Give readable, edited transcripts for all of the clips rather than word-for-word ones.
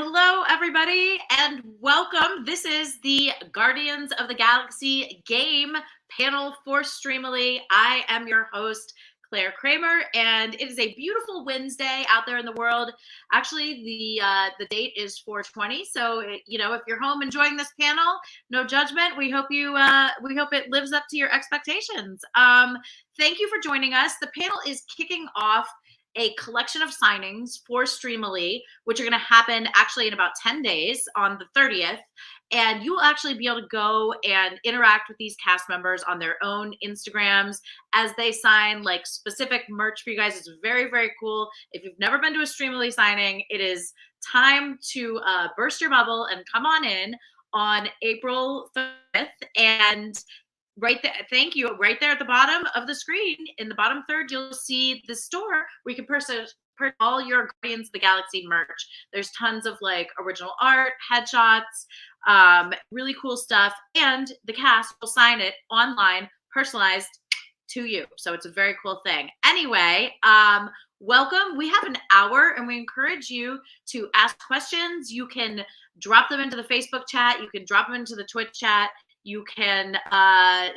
Hello, everybody, and welcome. This is the Guardians of the Galaxy game panel for Streamily. I am your host, Claire Kramer, and it is a beautiful Wednesday out there in the world. Actually, the date is 4/20, so if you're home enjoying this panel, no judgment. We hope it lives up to your expectations. Thank you for joining us. The panel is kicking off a collection of signings for Streamily, which are going to happen actually in about 10 days on the 30th. And you will actually be able to go and interact with these cast members on their own Instagrams as they sign like specific merch for you guys. It's very, very cool. If you've never been to a Streamily signing, it is time to burst your bubble and come on in on April 5th. And right there, thank you. Right there at the bottom of the screen, in the bottom third, you'll see the store where you can purchase all your Guardians of the Galaxy merch. There's tons of like original art, headshots, really cool stuff, and the cast will sign it online, personalized to you. So it's a very cool thing. Anyway, welcome. We have an hour, and we encourage you to ask questions. You can drop them into the Facebook chat. You can drop them into the Twitch chat. You can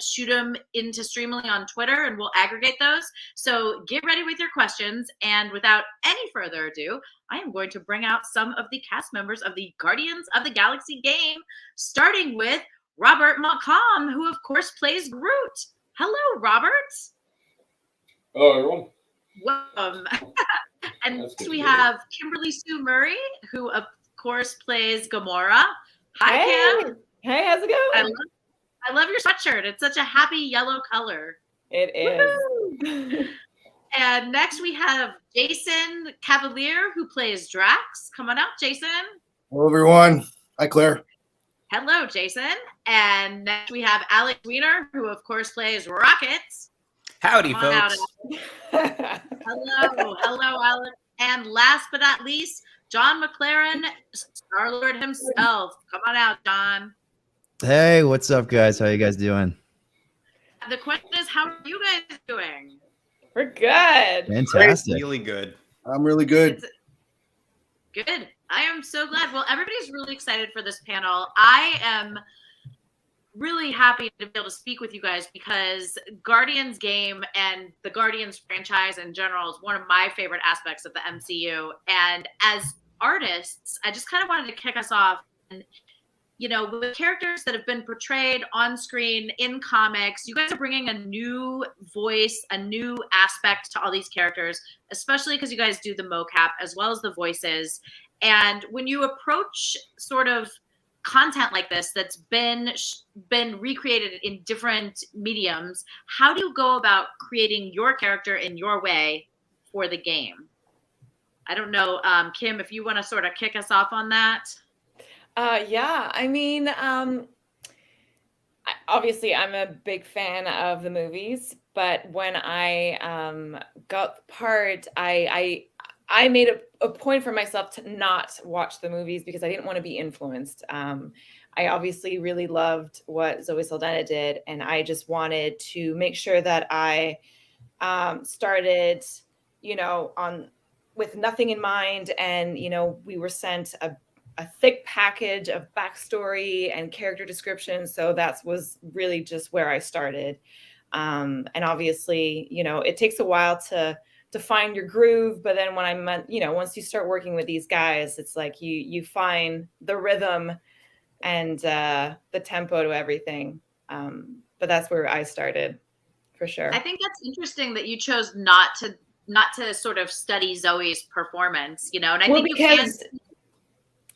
shoot them into Streamily on Twitter, and we'll aggregate those. So get ready with your questions. And without any further ado, I am going to bring out some of the cast members of the Guardians of the Galaxy game, starting with Robert Montcalm, who, of course, plays Groot. Hello, Robert. Hello, everyone. Welcome. And next we have Kimberly Sue Murray, who, of course, plays Gamora. Hi, Kim. Hey, how's it going? I love your sweatshirt. It's such a happy yellow color. It is. And next we have Jason Cavalier, who plays Drax. Come on out, Jason. Hello, everyone. Hi, Claire. Hello, Jason. And next we have Alex Wiener, who of course plays Rocket. Howdy, folks. Hello, Alex. And last but not least, John McLaren, Star-Lord himself. Come on out, John. Hey, what's up, guys? How you guys doing? The question is, how are you guys doing? We're good. Fantastic. Really good. I'm really good. Good. I am so glad. Well, everybody's really excited for this panel. I am really happy to be able to speak with you guys because Guardians game and the Guardians franchise in general is one of my favorite aspects of the MCU. And as artists, I just kind of wanted to kick us off. And, with characters that have been portrayed on screen in comics, you guys are bringing a new voice, a new aspect to all these characters, especially because you guys do the mocap as well as the voices. And when you approach sort of content like this that's been recreated in different mediums, how do you go about creating your character in your way for the game? I don't know, Kim, if you want to sort of kick us off on that. Yeah, I mean, obviously I'm a big fan of the movies, but when I got the part, I made a point for myself to not watch the movies because I didn't want to be influenced. I obviously really loved what Zoe Saldana did, and I just wanted to make sure that I started, with nothing in mind. And, we were sent a thick package of backstory and character description. So that was really just where I started. And obviously, it takes a while to find your groove. But then when once you start working with these guys, it's like you find the rhythm and the tempo to everything. But that's where I started, for sure. I think that's interesting that you chose not to sort of study Zoe's performance, and I think because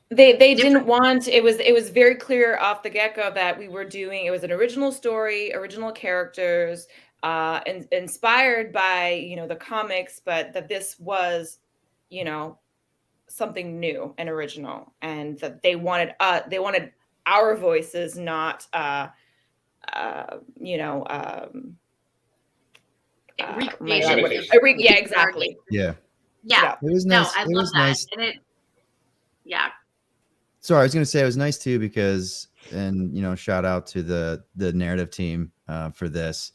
they didn't want, it was very clear off the get-go that it was an original story, original characters, and inspired by the comics, but that this was something new and original, and that they wanted our voices, not recreation. Yeah, exactly. Yeah. It was nice. No, I love that. Nice. And yeah. Sorry, I was going to say it was nice too because, and shout out to the narrative team for this,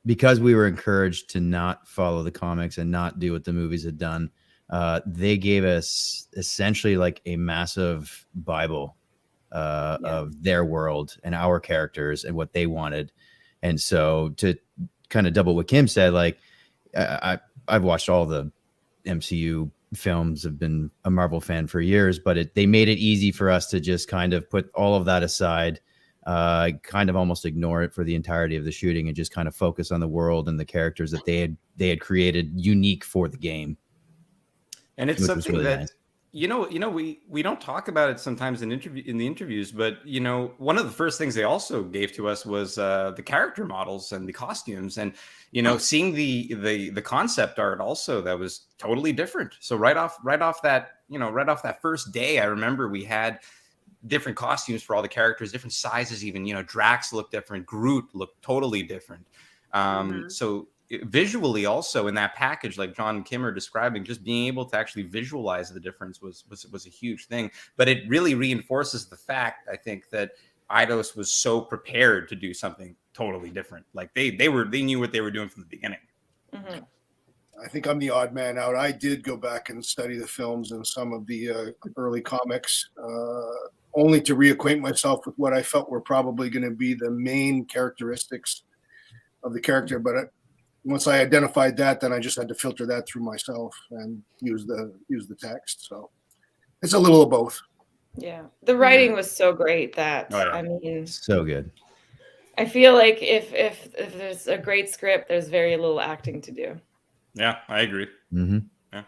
because we were encouraged to not follow the comics and not do what the movies had done. they gave us essentially like a massive Bible of their world and our characters and what they wanted. And so to kind of double what Kim said, like I've watched all the MCU films, have been a Marvel fan for years, but they made it easy for us to just kind of put all of that aside, kind of almost ignore it for the entirety of the shooting and just kind of focus on the world and the characters that they had created unique for the game. And it's something really that nice. we don't talk about it sometimes in the interviews, but one of the first things they also gave to us was the character models and the costumes, and seeing the concept art also that was totally different. So right off that first day, I remember we had different costumes for all the characters, different sizes, even Drax looked different, Groot looked totally different. So visually also in that package, like John and Kim are describing, just being able to actually visualize the difference was a huge thing. But it really reinforces the fact, I think, that Eidos was so prepared to do something totally different. Like they knew what they were doing from the beginning. Mm-hmm. I think I'm the odd man out. I did go back and study the films and some of the early comics, only to reacquaint myself with what I felt were probably going to be the main characteristics of the character. But once I identified that, then I just had to filter that through myself and use the text. So it's a little of both. Yeah, the writing was so great that I mean, so good. I feel like if there's a great script, there's very little acting to do. Yeah, I agree. Mm-hmm. Yeah.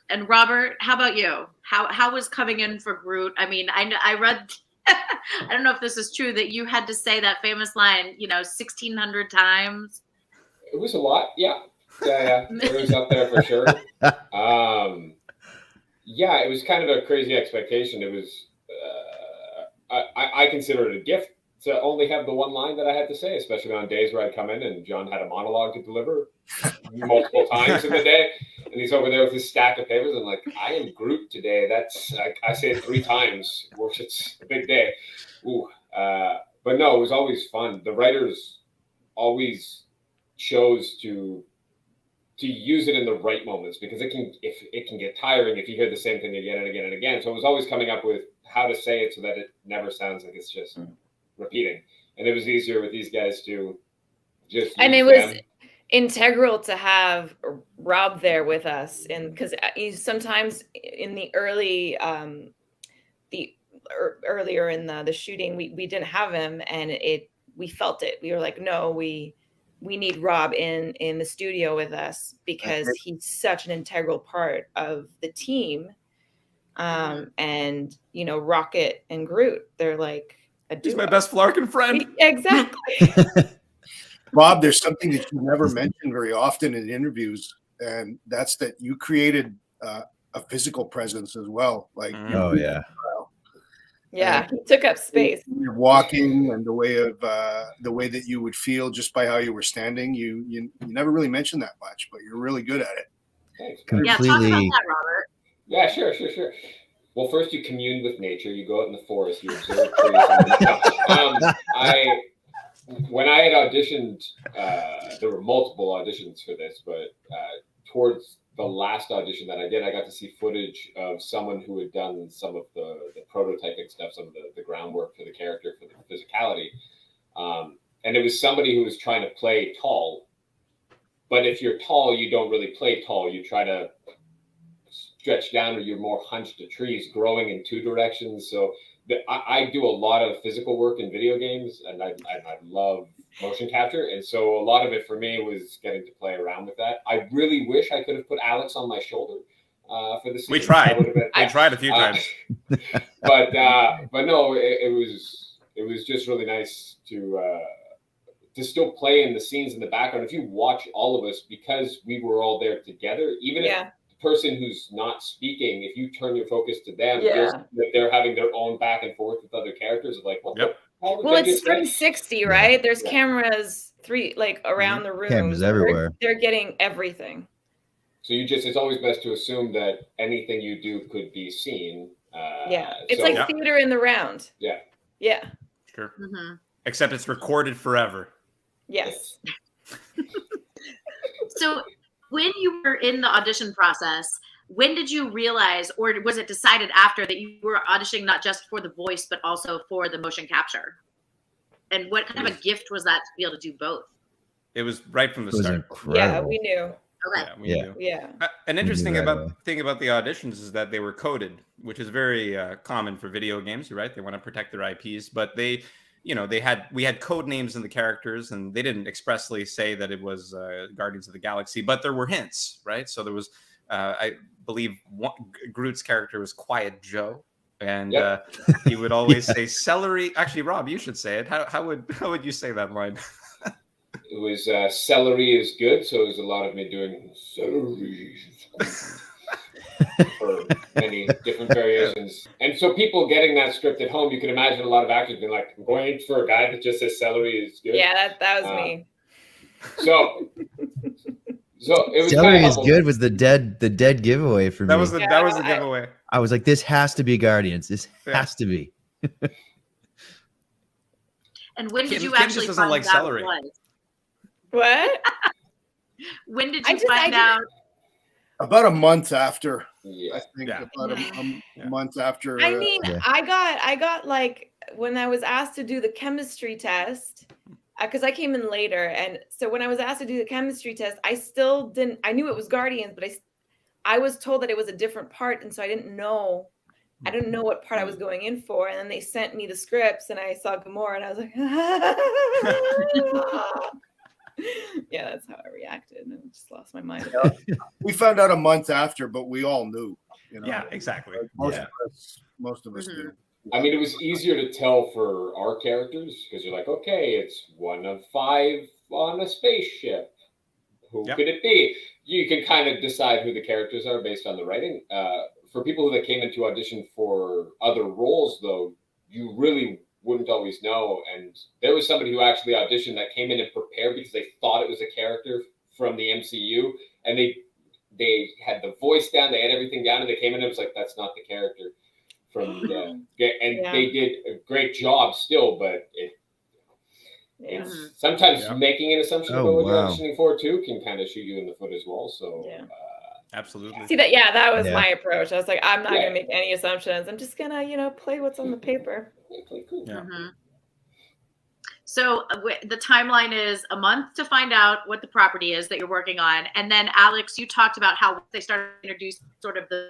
And Robert, how about you? How was coming in for Groot? I mean, I read. I don't know if this is true that you had to say that famous line, 1,600 times. It was a lot. Yeah. It was up there for sure. Yeah, it was kind of a crazy expectation. It was, I consider it a gift to only have the one line that I had to say, especially on days where I'd come in and John had a monologue to deliver multiple times in the day. And he's over there with his stack of papers. I'm like, I am Groot today. I say it 3 times. It's a big day. Ooh. But no, it was always fun. The writers always chose to use it in the right moments, because it can get tiring if you hear the same thing again and again and again. So it was always coming up with how to say it so that it never sounds like it's just repeating. And it was easier with these guys to just and it was integral to have Rob there with us, and because sometimes in the early earlier in the shooting we didn't have him, and we felt it. We were like, no, we need Rob in the studio with us, because he's such an integral part of the team. And Rocket and Groot, they're like a duo. He's my best Flarkin friend. Exactly. Bob, there's something that you never mentioned very often in interviews, and that's that you created a physical presence as well. Like, oh yeah. Yeah, he took up space. Your walking and the way that you would feel just by how you were standing. You never really mentioned that much, but you're really good at it. Thanks. Completely. Yeah, talk about that, Robert. Yeah, sure. Well, first you commune with nature. You go out in the forest. You observe trees. When I had auditioned, there were multiple auditions for this, but towards the last audition that I did, I got to see footage of someone who had done some of the prototyping stuff, some of the groundwork for the character, for the physicality. And it was somebody who was trying to play tall. But if you're tall, you don't really play tall. You try to stretch down, or you're more hunched to trees growing in 2 directions. So I do a lot of physical work in video games, and I love motion capture. And so a lot of it for me was getting to play around with that. I really wish I could have put Alex on my shoulder for the scene. We tried. I tried a few times. But no, it was just really nice to still play in the scenes in the background. If you watch all of us, because we were all there together, even if person who's not speaking, if you turn your focus to them, you'll see that they're having their own back and forth with other characters. Like, what the hell? Well, it's 360, right? There's cameras around the room. Cameras everywhere. They're getting everything. So it's always best to assume that anything you do could be seen. It's like theater in the round. Yeah. Sure. Mm-hmm. Except it's recorded forever. Yes. So when you were in the audition process, when did you realize, or was it decided after, that you were auditioning not just for the voice, but also for the motion capture? And what kind of a gift was that to be able to do both? It was right from the It was start. incredible. Yeah, we knew. Okay. Yeah, we Yeah. knew. Yeah. An interesting right away. thing about the auditions is that they were coded, which is very common for video games. You're right; they want to protect their IPs, but we had code names in the characters, and they didn't expressly say that it was Guardians of the Galaxy, but there were hints, right? So there was, I believe, Groot's character was Quiet Joe, and he would always say celery. Actually, Rob, you should say it. How would you say that line? It was celery is good, so it was a lot of me doing celery for many different variations. And so people getting that script at home, you can imagine a lot of actors being like, I'm going for a guy that just says celery is good. Yeah, that was me. So it was Celery kind is of good was the dead giveaway for me. That was the giveaway. I was like, this has to be Guardians. This has to be. And when did Kim you just actually doesn't find like out celery. it was? What? When did you find I out? About a month after, Yeah. I think Yeah. about a month after. I mean, Yeah. I got like, when I was asked to do the chemistry test, because I came in later, and so when I was asked to do the chemistry test, I still didn't. I knew it was Guardians, but I was told that it was a different part, and so I didn't know. I didn't know what part I was going in for, and then they sent me the scripts, and I saw Gamora, and I was like, yeah, that's how I reacted, and I just lost my mind. We found out a month after, but we all knew. Yeah, exactly. Most Yeah. of us did. I mean, it was easier to tell for our characters because you're like, okay, it's one of 5 on a spaceship. Who Yep. could it be? You can kind of decide who the characters are based on the writing. For people that came into audition for other roles, though, you really wouldn't always know. And there was somebody who actually auditioned that came in and prepared because they thought it was a character from the MCU, and they had the voice down, they had everything down, and they came in and it was like, that's not the character from the they did a great job still, but it's sometimes making an assumption about what you're auditioning for too can kind of shoot you in the foot as well. So absolutely. See that? Yeah, that was Yeah. my approach. I was like, I'm not gonna make any assumptions. I'm just gonna, play what's on the paper. Cool. Yeah. So the timeline is a month to find out what the property is that you're working on, and then Alex, you talked about how they started to introduce sort of the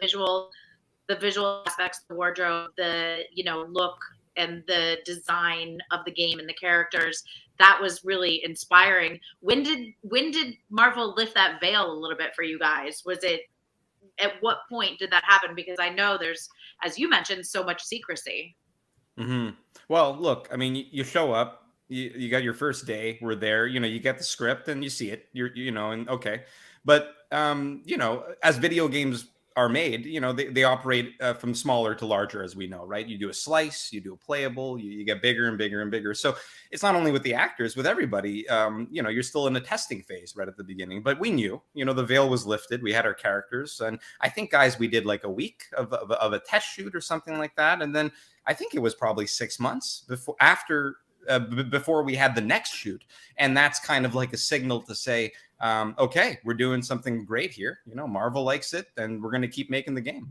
visual aspects, the wardrobe, the look, and the design of the game and the characters. That was really inspiring. When did Marvel lift that veil a little bit for you guys? Was it, at what point did that happen? Because I know there's, as you mentioned, so much secrecy. Mm-hmm. Well, look, I mean, you show up, you got your first day, we're there, you get the script and you see it, and okay. But, as video games are made, they operate from smaller to larger, as we know, right? You do a slice, you do a playable, you get bigger and bigger and bigger. So it's not only with the actors, with everybody, you're still in a testing phase right at the beginning, but we knew, the veil was lifted. We had our characters, and I think, guys, we did like a week of a test shoot or something like that. And then I think it was probably 6 months before we had the next shoot. And that's kind of like a signal to say, okay, we're doing something great here. Marvel likes it, and we're going to keep making the game.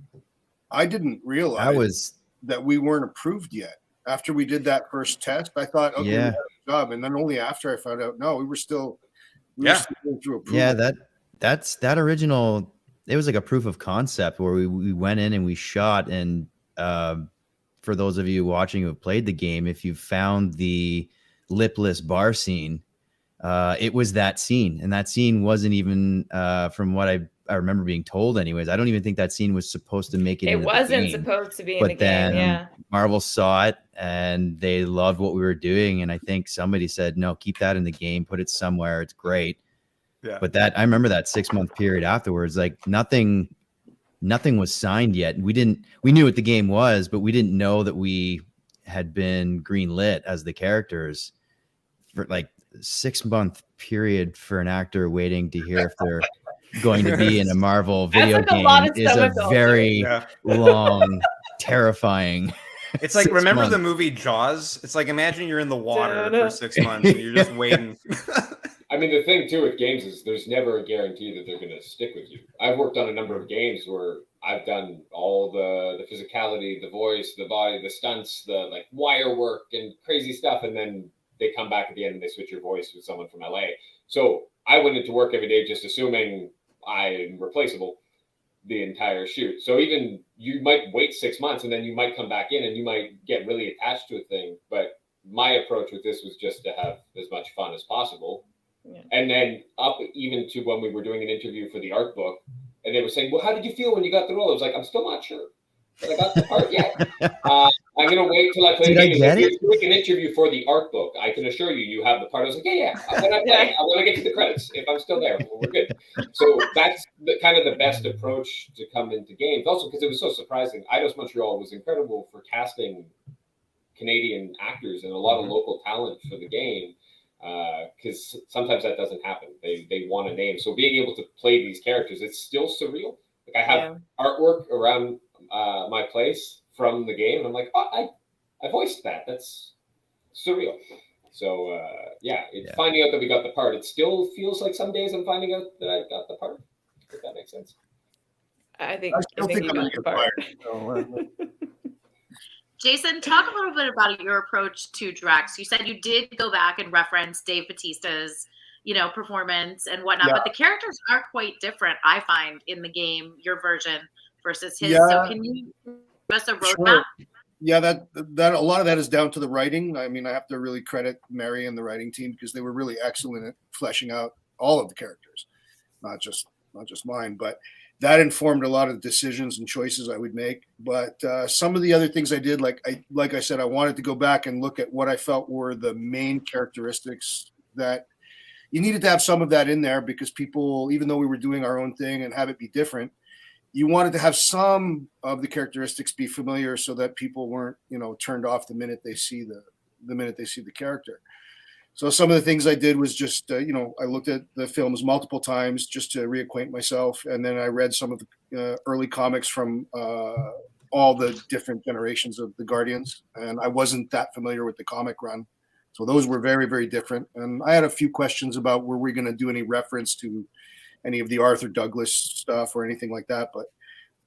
I didn't realize that we weren't approved yet. After we did that first test, I thought, okay, we had a job. And then only after I found out, no, we were still going through approval. Yeah, that's that original. It was like a proof of concept where we went in and we shot. And for those of you watching who have played the game, if you found the lipless bar scene, it was that scene. And that scene wasn't even from what I remember being told anyways. I don't even think that scene was supposed to make it. It wasn't supposed to be in the game. Yeah. Marvel saw it and they loved what we were doing. And I think somebody said, no, keep that in the game, put it somewhere. It's great. Yeah. But I remember that 6 month period afterwards, like nothing was signed yet. We knew what the game was, but we didn't know that we had been greenlit as the characters for like 6 month period for an actor waiting to hear if they're going to be in a Marvel video game is a very long, terrifying. It's like, remember the movie Jaws? It's like, imagine you're in the water for 6 months and you're just waiting. I mean, the thing too with games is there's never a guarantee that they're going to stick with you. I've worked on a number of games where I've done all the physicality, the voice, the body, the stunts, the like wire work and crazy stuff, and then they come back at the end and they switch your voice with someone from LA. So I went into work every day just assuming I'm replaceable the entire shoot. So even you might wait 6 months and then you might come back in and you might get really attached to a thing. But my approach with this was just to have as much fun as possible. Yeah. And then up even to when we were doing an interview for the art book and they were saying, well, how did you feel when you got the role? I was like, I'm still not sure. But I got the part yet. I'm going to wait till I play the game. If you're doing an interview for the art book, I can assure you, you have the part. I was like, yeah. When I play, I want to get to the credits. If I'm still there, well, we're good. So that's kind of the best approach to come into games. Also, because it was so surprising. Eidos Montreal was incredible for casting Canadian actors and a lot of local talent for the game. Because sometimes that doesn't happen. They want a name. So being able to play these characters, it's still surreal. Like I have artwork around my place from the game. I'm like, oh, I voiced that. That's surreal. So finding out that we got the part, it still feels like some days I'm finding out that I got the part. If that makes sense. I think you got the part. Jason, talk a little bit about your approach to Drax. You said you did go back and reference Dave Bautista's, performance and whatnot, but the characters are quite different, I find, in the game, your version versus his. So can you give us a roadmap? Sure. Yeah, that a lot of that is down to the writing. I mean, I have to really credit Mary and the writing team because they were really excellent at fleshing out all of the characters, not just mine, but that informed a lot of the decisions and choices I would make. But some of the other things I did, like I said, I wanted to go back and look at what I felt were the main characteristics that you needed to have some of that in there because people, even though we were doing our own thing and have it be different, you wanted to have some of the characteristics be familiar so that people weren't, turned off the minute they see the character. So some of the things I did was just, I looked at the films multiple times just to reacquaint myself. And then I read some of the early comics from all the different generations of the Guardians. And I wasn't that familiar with the comic run. So those were very, very different. And I had a few questions about were we going to do any reference to any of the Arthur Douglas stuff or anything like that, but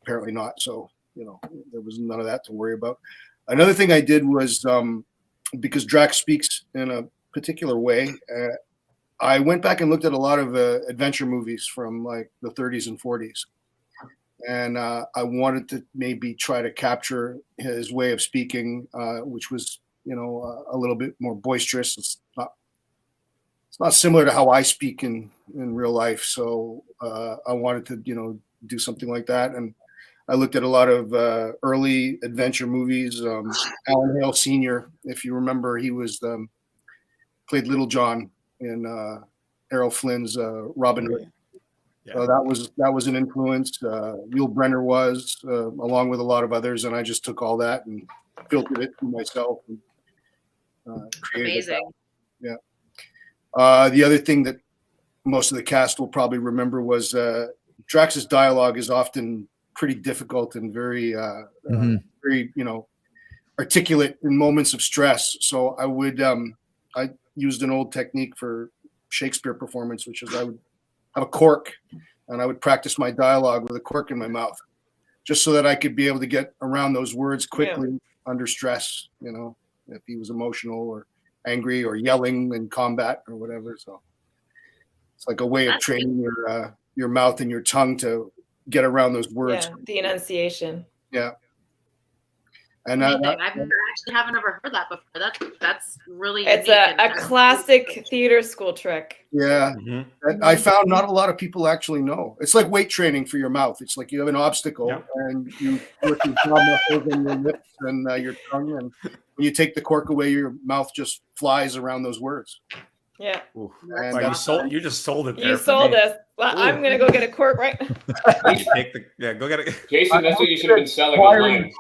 apparently not. So, there was none of that to worry about. Another thing I did was because Drax speaks in a particular way, I went back and looked at a lot of adventure movies from like the 30s and 40s. And I wanted to maybe try to capture his way of speaking, which was, a little bit more boisterous. It's not similar to how I speak in real life. So I wanted to, do something like that. And I looked at a lot of early adventure movies. Alan Hale Sr., if you remember, he was played Little John in Errol Flynn's Robin Hood. Yeah. So that was an influence. Yul Brynner was, along with a lot of others. And I just took all that and filtered it to myself. And, created Amazing. Yeah. The other thing that most of the cast will probably remember was Drax's dialogue is often pretty difficult and very, very, articulate in moments of stress. So I would, I used an old technique for Shakespeare performance, which is I would have a cork and I would practice my dialogue with a cork in my mouth, just so that I could be able to get around those words quickly under stress, if he was emotional or angry or yelling in combat or whatever. So it's like a way of training your mouth and your tongue to get around those words. Yeah, the enunciation. Yeah. And haven't ever heard that before. That's really it's a classic theater school trick. Yeah. Mm-hmm. I found not a lot of people actually know. It's like weight training for your mouth. It's like you have an obstacle and you work your jaw muscles and your lips and your tongue, and when you take the cork away, your mouth just flies around those words. Yeah. And you just sold it there. You sold us. Well, I'm gonna go get a cork right now. Go get it. Jason, that's what you should have been selling online.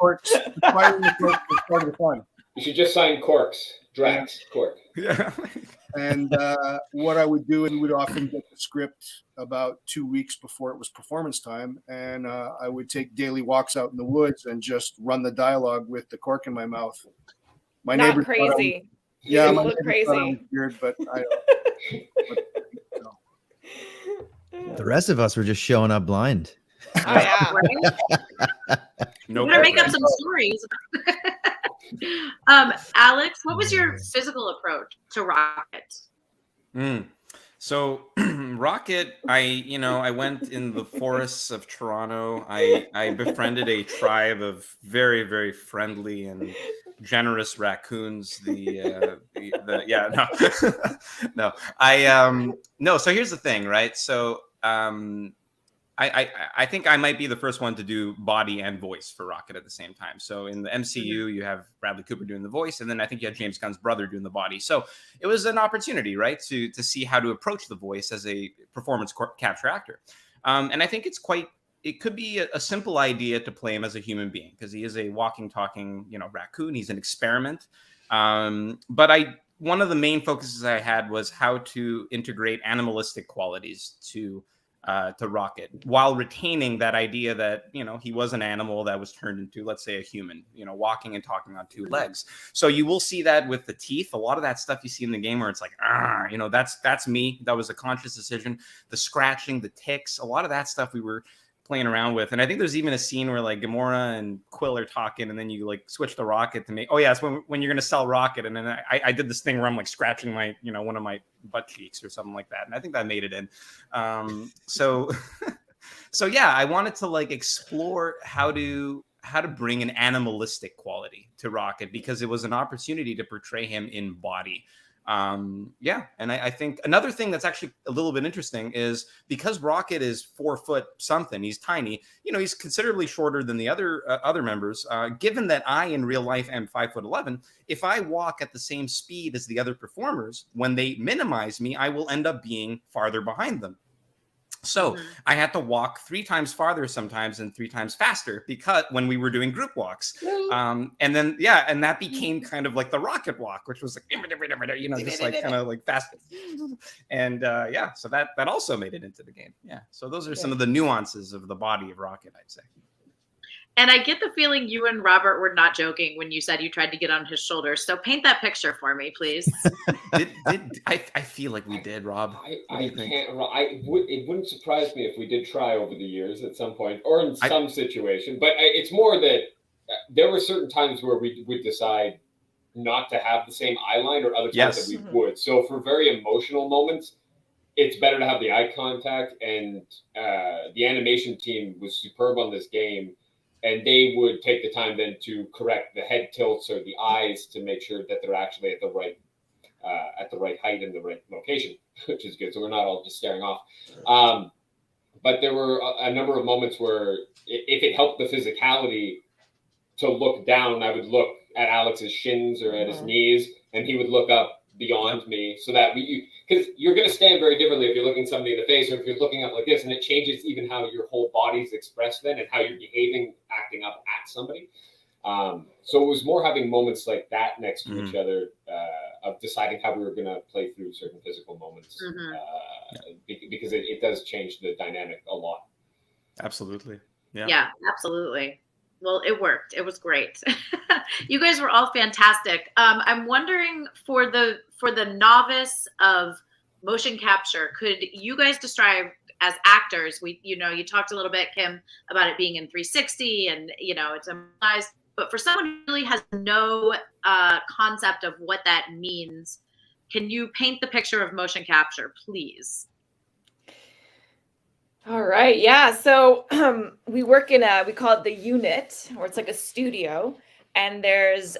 Acquiring the cork is part of the fun. You should just sign corks. Drax cork. Yeah. And what I would do, and we would often get the script about 2 weeks before it was performance time, and I would take daily walks out in the woods and just run the dialogue with the cork in my mouth. My neighbor crazy. Yeah, you look crazy. Weird, but The rest of us were just showing up blind. Oh yeah. No, better make up some stories. Alex, what was your physical approach to Rocket? So Rocket, I went in the forests of Toronto. I befriended a tribe of very, very friendly and generous raccoons. No. No. So here's the thing, right? So I think I might be the first one to do body and voice for Rocket at the same time. So in the MCU, you have Bradley Cooper doing the voice, and then I think you have James Gunn's brother doing the body. So it was an opportunity, right, to see how to approach the voice as a performance capture actor. And I think it could be a simple idea to play him as a human being, because he is a walking, talking, raccoon. He's an experiment. But one of the main focuses I had was how to integrate animalistic qualities to Rocket, while retaining that idea that, he was an animal that was turned into, let's say, a human, walking and talking on two legs. So you will see that with the teeth. A lot of that stuff you see in the game where it's like, that's me. That was a conscious decision. The scratching, the ticks, a lot of that stuff we were playing around with. And I think there's even a scene where like Gamora and Quill are talking, and then you like switch the Rocket to make, it's when you're going to sell Rocket. And then I did this thing where I'm like scratching my, one of my butt cheeks or something like that. And I think that made it in. So yeah, I wanted to like explore how to bring an animalistic quality to Rocket, because it was an opportunity to portray him in body. And I think another thing that's actually a little bit interesting is, because Rocket is 4 foot something, he's tiny, he's considerably shorter than the other members. Given that I in real life am 5'11", if I walk at the same speed as the other performers, when they minimize me, I will end up being farther behind them. So I had to walk 3 times farther sometimes and 3 times faster, because when we were doing group walks, and that became kind of like the Rocket walk, which was like, just like kind of like fast. And so that also made it into the game. Yeah. So those are some of the nuances of the body of Rocket, I'd say. And I get the feeling you and Robert were not joking when you said you tried to get on his shoulders. So paint that picture for me, please. I feel like we did, Rob. It wouldn't surprise me if we did try over the years at some point, or in some situation. But it's more that there were certain times where we would decide not to have the same eye line, or other times that we would. So for very emotional moments, it's better to have the eye contact. And the animation team was superb on this game. And they would take the time then to correct the head tilts or the eyes to make sure that they're actually at the right height and the right location, which is good. So we're not all just staring off. But there were a number of moments where, if it helped the physicality to look down, I would look at Alex's shins or at his knees, and he would look up beyond me, so that because you're going to stand very differently if you're looking somebody in the face, or if you're looking up like this, and it changes even how your whole body's expressed then, and how you're behaving, acting up at somebody. So it was more having moments like that next to each other, of deciding how we were going to play through certain physical moments, because it does change the dynamic a lot. Absolutely. Yeah, absolutely. Well, it worked. It was great. You guys were all fantastic. I'm wondering, for the novice of motion capture, could you guys describe, as actors, you talked a little bit, Kim, about it being in 360 and it's immunized, but for someone who really has no concept of what that means, can you paint the picture of motion capture, please? All right. Yeah. So we work we call it the unit, or it's like a studio. And there's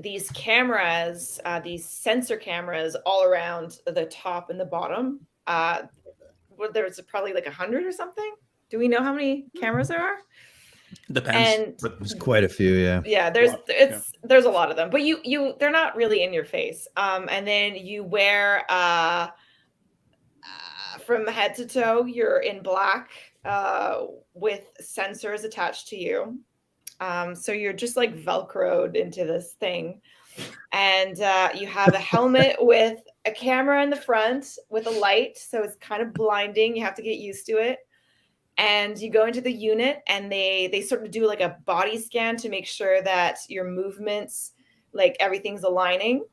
these cameras, these sensor cameras all around the top and the bottom. There's probably like 100 or something. Do we know how many cameras there are? Depends. And there's quite a few. Yeah. There's a lot of them, but they're not really in your face. And then you wear, from head to toe, you're in black with sensors attached to you. So you're just like Velcroed into this thing. And you have a helmet with a camera in the front with a light. So it's kind of blinding. You have to get used to it. And you go into the unit, and they sort of do like a body scan to make sure that your movements, like everything's aligning.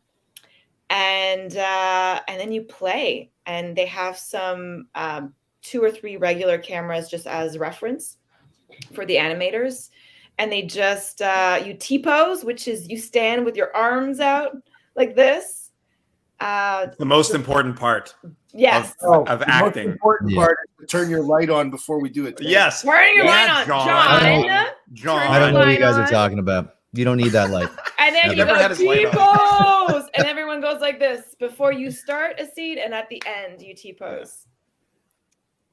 and then you play. And they have some 2 or 3 regular cameras just as reference for the animators. And they just you T-pose, which is you stand with your arms out like this. The most important part. Yes. Of the acting. most important part is to turn your light on before we do it. Yes. Turning your light on, John. I don't know what you guys are talking about. You don't need that light. And then you never go had his light on. T-pose, and everyone goes like this before you start a scene, and at the end you T-pose.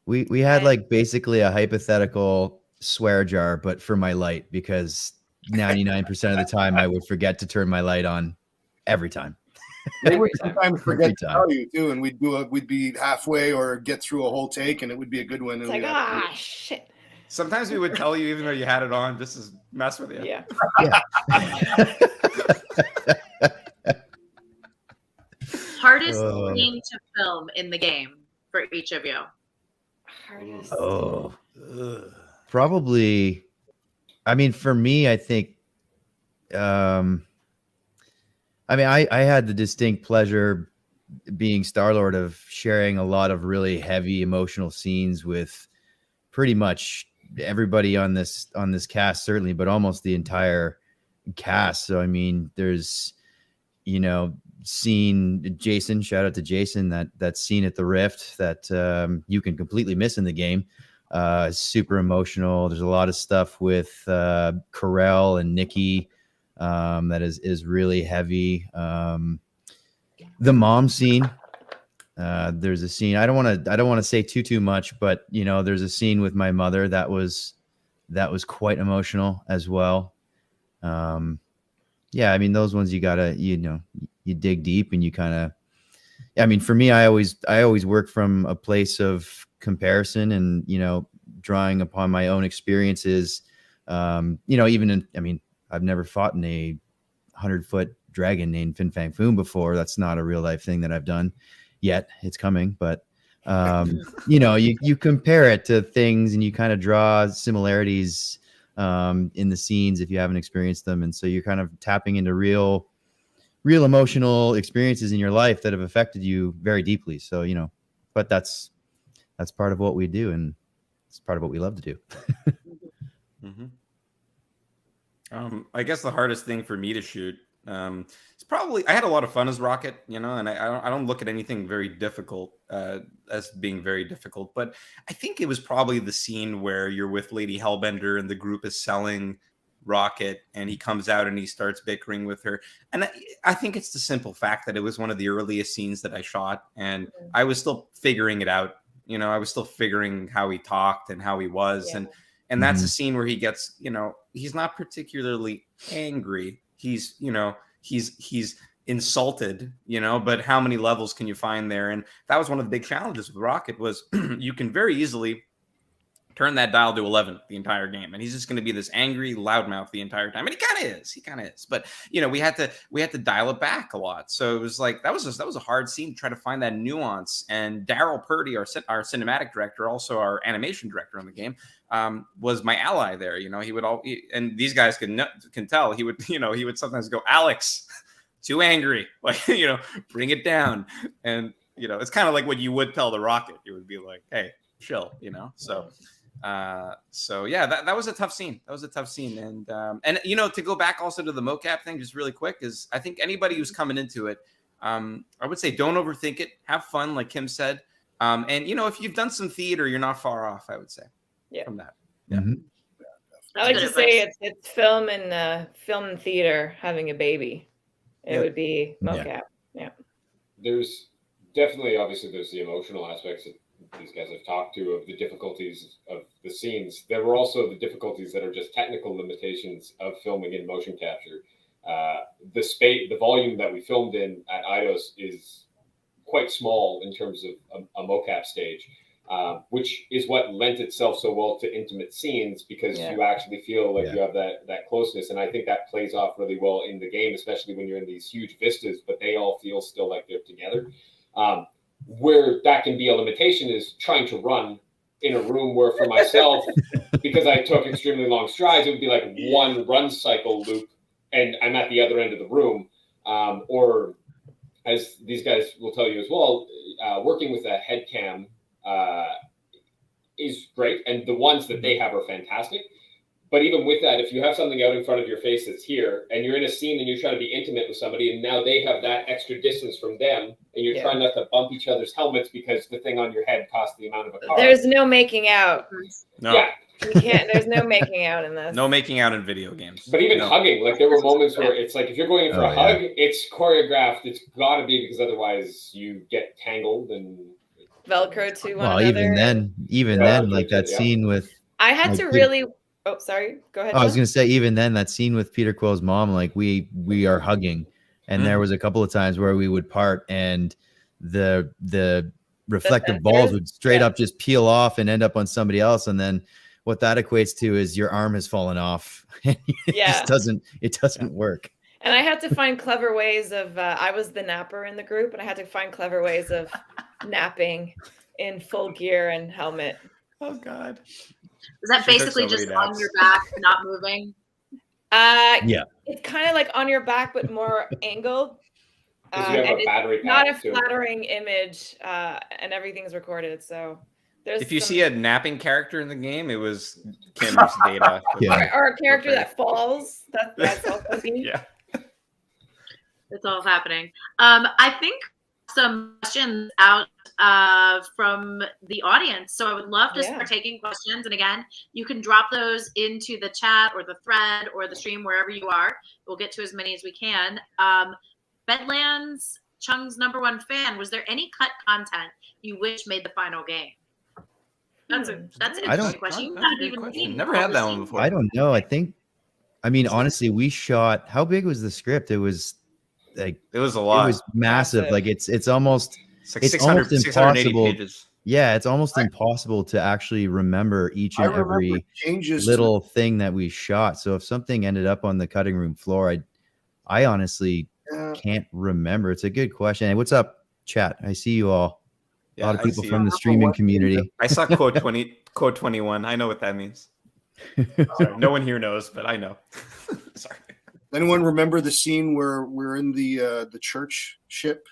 We had like basically a hypothetical swear jar, but for my light, because 99% of the time I would forget to turn my light on every time. They would sometimes forget Every to time. tell you too, and we'd be halfway or get through a whole take, and it would be a good one. It's and like, shit. Sometimes we would tell you even though you had it on, just to mess with you. Yeah. Hardest scene to film in the game for each of you. Hardest. Oh, probably. I mean, for me, I think. I mean, I had the distinct pleasure being Star-Lord of sharing a lot of really heavy emotional scenes with pretty much everybody on this cast, certainly, but almost the entire cast. So I mean, there's, you know, scene Jason, shout out to Jason, that scene at the Rift that you can completely miss in the game. Super emotional. There's a lot of stuff with Carell and Nikki that is really heavy. The mom scene. There's a scene. I don't want to say too much, but you know, there's a scene with my mother that was quite emotional as well. Yeah, I mean, those ones you gotta, you know, you dig deep and you kind of. I mean, for me, I always work from a place of comparison and, you know, drawing upon my own experiences. You know, I mean, I've never fought in a 100-foot dragon named Fin Fang Foom before. That's not a real life thing that I've done yet. It's coming, but you know, you compare it to things and you kind of draw similarities in the scenes if you haven't experienced them, and so you're kind of tapping into real emotional experiences in your life that have affected you very deeply. So, you know, but that's part of what we do, and it's part of what we love to do. Mm-hmm. I guess the hardest thing for me to shoot, it's probably, I had a lot of fun as Rocket, you know, and I don't look at anything very difficult as being very difficult, but I think it was probably the scene where you're with Lady Hellbender and the group is selling Rocket and he comes out and he starts bickering with her. And I think it's the simple fact that it was one of the earliest scenes that I shot, and I was still figuring it out. You know, I was still figuring how he talked and how he was. Yeah. And that's a scene where he gets, you know, he's not particularly angry. He's, you know, he's insulted, you know, but how many levels can you find there? And that was one of the big challenges with Rocket was you can very easily turn that dial to 11 the entire game, and he's just going to be this angry loudmouth the entire time. And he kind of is. But you know, we had to dial it back a lot. So it was like that was a hard scene to try to find that nuance. And Daryl Purdy, our cinematic director, also our animation director on the game, was my ally there. You know, he would and these guys can tell he would sometimes go, Alex, too angry, like, you know, bring it down. And you know, it's kind of like what you would tell the Rocket. You would be like, hey, chill, you know. So yeah, that was a tough scene. And you know, to go back also to the mocap thing, just really quick, is I think anybody who's coming into it, I would say don't overthink it. Have fun, like Kim said. And you know, if you've done some theater, you're not far off, I would say. Yeah. From that. Yeah. Mm-hmm. I like to say it's film and theater having a baby. It would be mocap. Yeah. There's definitely, obviously, there's the emotional aspects that these guys have talked to of the difficulties of the scenes. There were also the difficulties that are just technical limitations of filming in motion capture. The volume that we filmed in at Eidos is quite small in terms of a mocap stage, which is what lent itself so well to intimate scenes, because you actually feel like you have that closeness. And I think that plays off really well in the game, especially when you're in these huge vistas, but they all feel still like they're together. Where that can be a limitation is trying to run in a room where, for myself, because I took extremely long strides, it would be like one run cycle loop and I'm at the other end of the room. Or as these guys will tell you as well, working with a head cam is great, and the ones that they have are fantastic. But even with that, if you have something out in front of your face that's here, and you're in a scene and you're trying to be intimate with somebody, and now they have that extra distance from them, and you're trying not to bump each other's helmets because the thing on your head costs the amount of a car. There's no making out. No. Yeah. You can't. There's no making out in this. No making out in video games. But even hugging, like there were moments where it's like if you're going in for a hug, it's choreographed. It's got to be, because otherwise you get tangled and Velcro to one Well, another. even then, like that scene with. I had like, to really. Oh, sorry. Go ahead. I was gonna say, even then, that scene with Peter Quill's mom, like we are hugging, and there was a couple of times where we would part, and the reflective balls would straight up just peel off and end up on somebody else, and then what that equates to is your arm has fallen off. It just doesn't work. And I had to find clever ways of. I was the napper in the group, and I had to find clever ways of napping in full gear and helmet. Oh God. Is that basically just on your back, not moving? Yeah. It's kind of like on your back, but more angled. you have a battery pack not a too. flattering image, and everything's recorded. So there's If you see a napping character in the game, it was Kim's data. or a character that falls. That's also me. Yeah. It's all happening. I think some questions out from the audience. So I would love to start taking questions. And again, you can drop those into the chat or the thread or the stream, wherever you are. We'll get to as many as we can. Bedlands, Chung's #1 fan, was there any cut content you wish made the final game? That's an interesting question. Never had that one before. I don't know. I mean, honestly, we shot. How big was the script? It was like it was a lot. It was massive. Like it's almost it's like 600, almost 680 impossible. pages. Yeah, it's almost impossible to actually remember each and every little thing that we shot. So if something ended up on the cutting room floor, I honestly can't remember. It's a good question. Hey, what's up, chat? I see you all. A lot of people from the streaming community. I saw quote 21. I know what that means. No one here knows, but I know. Sorry. Anyone remember the scene where we're in the church ship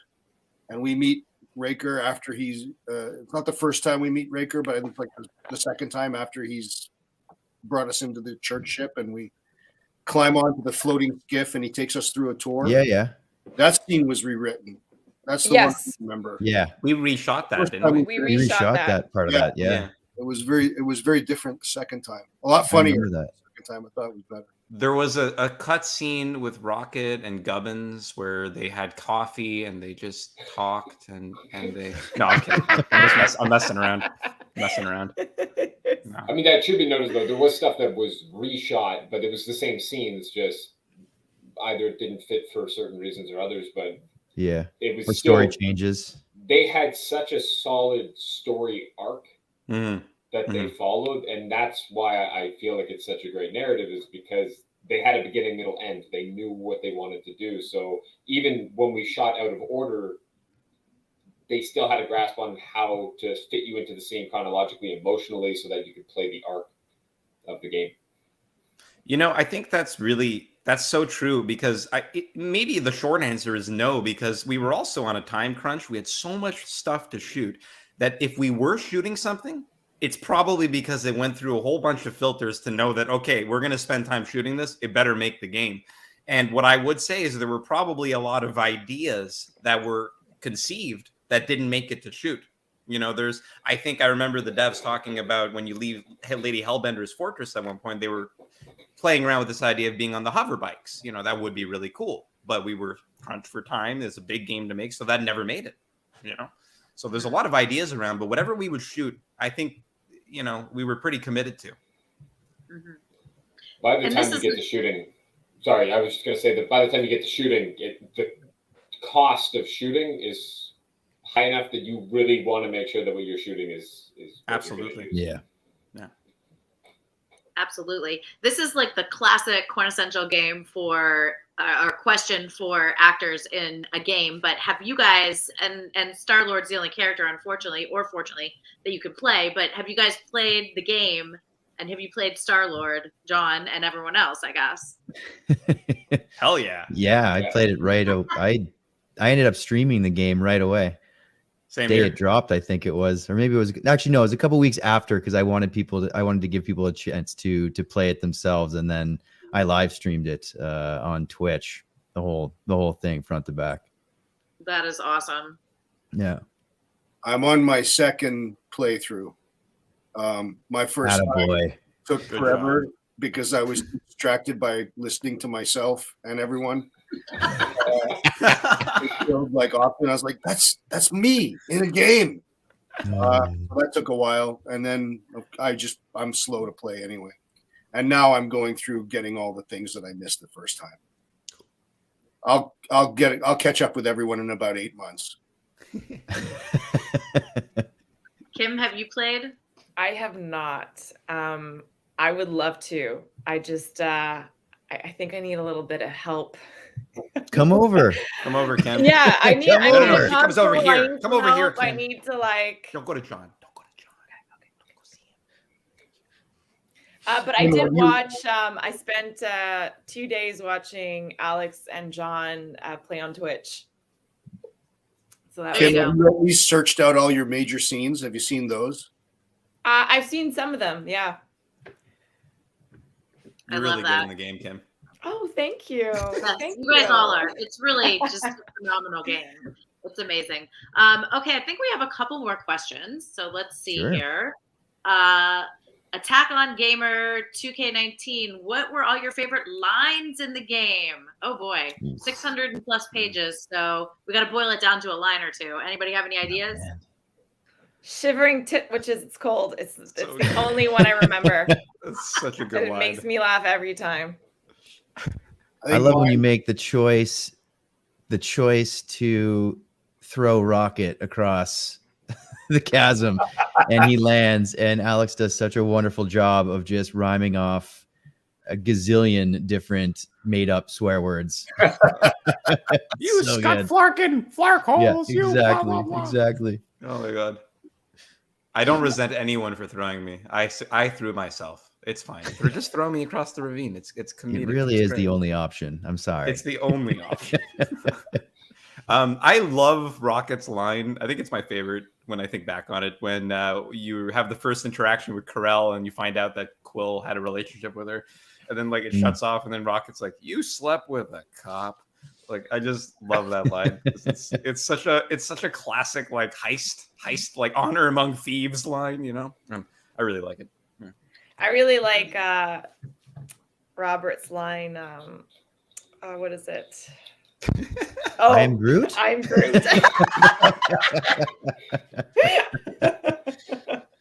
and we meet Raker after he's it's not the first time we meet Raker, but it's like the second time after he's brought us into the church ship, and we climb onto the floating skiff and he takes us through a tour. Yeah. That scene was rewritten. That's the one I remember. Yeah. We reshot that, didn't we? We reshot that part of that. Yeah. It was very different the second time. A lot funnier. That. The second time I thought it was better. There was a cut scene with Rocket and Gubbins where they had coffee and they just talked and they. No, I'm kidding. I'm messing around. No. I mean, that should be noted though. There was stuff that was reshot, but it was the same scenes. Just either it didn't fit for certain reasons or others. But yeah, it was or story changes. They had such a solid story arc that they followed, and that's why I feel like it's such a great narrative, is because they had a beginning, middle, end. They knew what they wanted to do. So even when we shot out of order, they still had a grasp on how to fit you into the scene chronologically, emotionally, so that you could play the arc of the game. You know, I think that's so true, because maybe the short answer is no, because we were also on a time crunch. We had so much stuff to shoot that if we were shooting something, it's probably because they went through a whole bunch of filters to know that, okay, we're going to spend time shooting this. It better make the game. And what I would say is there were probably a lot of ideas that were conceived that didn't make it to shoot. You know, I think I remember the devs talking about when you leave Lady Hellbender's fortress at one point, they were playing around with this idea of being on the hover bikes. You know, that would be really cool, but we were crunched for time. There's a big game to make, so that never made it, you know? So there's a lot of ideas around, but whatever we would shoot, I think, you know, we were pretty committed to. Mm-hmm. By the time you get to shooting, sorry, I was just going to say that by the time you get to shooting, the cost of shooting is high enough that you really want to make sure that what you're shooting is absolutely. Yeah. Absolutely. This is like the classic quintessential game for or question for actors in a game. But have you guys, and Star-Lord's the only character, unfortunately or fortunately, that you could play, but have you guys played the game, and have you played Star-Lord, John, and everyone else, I guess? Hell yeah. Yeah, I played it right. ended up streaming the game right away. Same Day here. it dropped, I think it was, or maybe it was actually no, it was a couple weeks after because I wanted to give people a chance to play it themselves, and then I live streamed it on Twitch, the whole thing front to back. That is awesome. Yeah, I'm on my second playthrough. My first attaboy. took Good forever job. because I was distracted by listening to myself and everyone. It felt like often I was like, that's me in a game. So that took a while, and then I'm slow to play anyway. And now I'm going through getting all the things that I missed the first time. I'll catch up with everyone in about 8 months. Kim, have you played? I have not. I would love to. I just I think I need a little bit of help. Come over. Come over, Ken. Yeah, I need. Come I over. need He a comes over console, I here. need Come some over here, help, I Kim. need to like. Don't go to John. Don't go to John. But I did watch. I spent 2 days watching Alex and John play on Twitch. So that There was you Kim, go. you at least searched out all your major scenes. Have you seen those? I've seen some of them. Yeah. I You're love really that. good in the game, Kim. Oh, thank you. Yes, Thank you guys all are. It's really just a phenomenal game. It's amazing. Okay, I think we have a couple more questions. So let's see Sure. here. Attack on Gamer 2K19. What were all your favorite lines in the game? Oh boy, 600 and plus pages. So we got to boil it down to a line or two. Anybody have any ideas? Man. Shivering tit, which is it's cold. It's So the good. only one I remember. That's such a And good it line. makes me laugh every time. I love when you make the choice to throw Rocket across the chasm and he lands, and Alex does such a wonderful job of just rhyming off a gazillion different made up swear words. You So Scott good. Flarkin, Flark Yeah, holes. You blah, exactly. blah, blah. Exactly. Oh my god. I don't resent anyone for throwing me. I threw myself. It's fine. Just throw me across the ravine. It's comedic. It really It's is great. the only option. I'm sorry. It's the only option. I love Rocket's line. I think it's my favorite when I think back on it. When you have the first interaction with Carell and you find out that Quill had a relationship with her, and then like it shuts off, and then Rocket's like, "You slept with a cop." Like I just love that line. It's such a classic like heist like honor among thieves line. You know, I really like it. Yeah. I really like Robert's line. What is it? Oh, I am Groot. I'm Groot.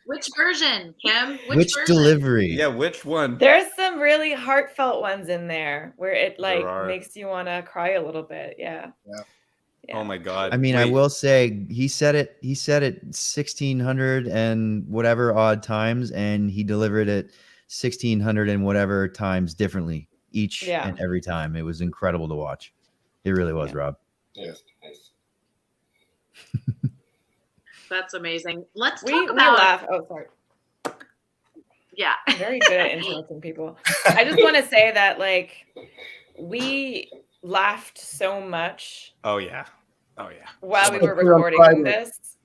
Which version, Kim? Which version? delivery? Yeah, which one? There's some really heartfelt ones in there where it like are. makes you want to cry a little bit. Yeah. Oh my god! I mean, I Wait. will say he said it 1,600 and whatever odd times, and he delivered it 1,600 and whatever times differently each and every time. It was incredible to watch. It really was, Rob. Yes, nice. That's amazing. Let's We talk about. laugh. Oh, sorry. Yeah. I'm very good at interrupting people. I just want to say that like we laughed so much. Oh yeah. While we were Put it on recording Friday. this.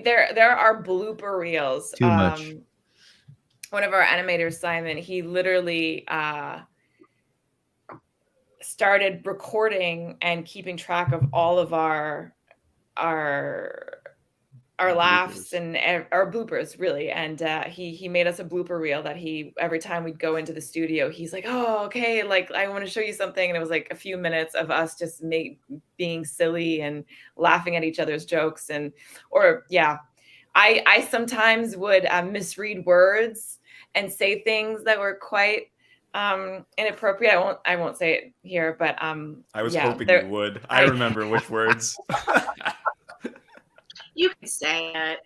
There are blooper reels. Too much. One of our animators, Simon, he literally started recording and keeping track of all of our laughs and our bloopers, really. And he made us a blooper reel that he every time we'd go into the studio, he's like, "Oh, okay, like I want to show you something," and it was like a few minutes of us just being silly and laughing at each other's jokes I sometimes would misread words and say things that were quite inappropriate. I won't say it here, but I was hoping you would. I remember which words. You can say it.